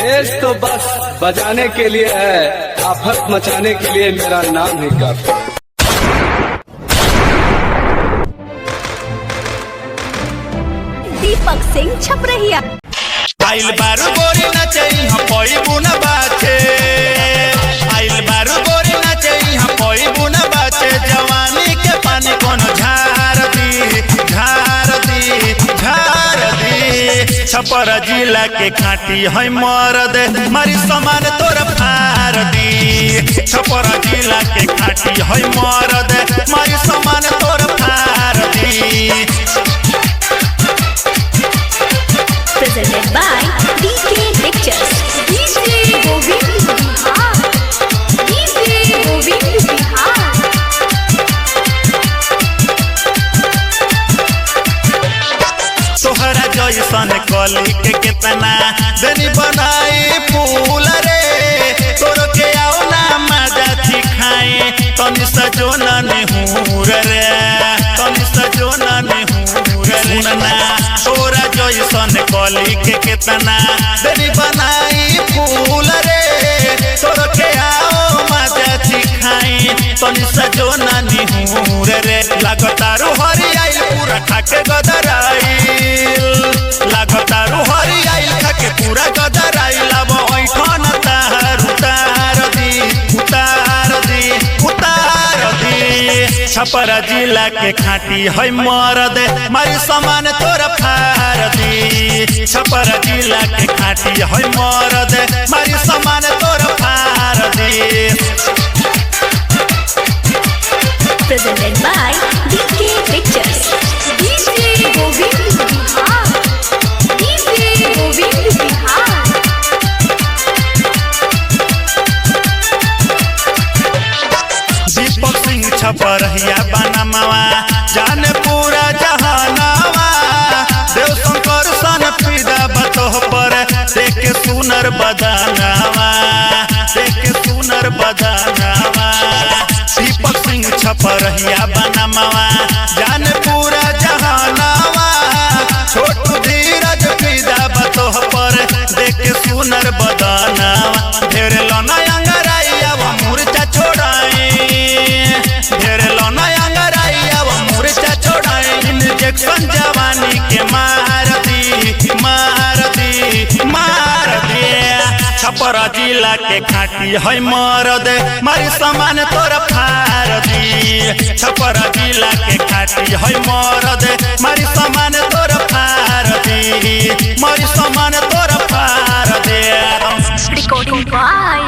देश तो बस बजाने के लिए है, आफत मचाने के लिए मेरा नाम ही काफी। दीपक सिंह छपरहिया। आइल बारू गोरी नचई हम कोई बुना बाचे, आइल बारू गोरी नचई हम कोई बुना बाचे। जवानी के पानी कोनो झार दी झार दी झार दी। छपर जिला के खाटी है मरद मारी समान तोर फार दी। छपर जिला के खाटी है मरद मारी समान तोर फार दी। Presented by DK Pictures. DJ Govind Bihar. DJ Govind Bihar. तोहरा जैसन कली के कितना देनी बनाई फूल रे। तोर के आओ ना मजा खाए तनी सजोना नेहूर रे, तनी सजोना नेहूर सुनना। तोरा जैसन कली के कितना देनी बनाई फूल रे। तोर के आओ मजा खाए तनी सजोना नेहूर रे। लगतारू हरियाइल पूरा खाके गदराइल, लगतारू हरियाइल खाके पूरा गदराइल। अब ऐठन तार उतार दी उतार दी उतार दी। छपर जिला के खाटी है मरद मारी समान तोर फार दी। छपर जिला के खाटी है मरद मारी समान तोर फार दी। Presented by DK Pictures. DJ Govind Bihar. DJ Govind Bihar. Deepak Singh छपरहिया बनमवा जाने पूरा जहानावा। देव शंकर सन फिदा बतोह पर देख सुनर बदानावा, देख सुनर बदानावा। दीपक सिंह छपरहिया बनमवा जाने पूरा जहानावा। छोटू धीरज फिदा बतोह पर देख सुनर बदानावा। ढेर लोना अंगराई अब मुर्चा छोड़ाई, ढेर लोना अंगराई अब मुर्चा छोड़ाई। इंजेक्शन जवानी के मार दी मार दी मार दी। छपर जिला के खाटी है मरद मारी समान तोर फार दी। छपर जिला के खाटी है मरद मारी समान तोर फार दी, मारी समान तोर फार दे। Recording by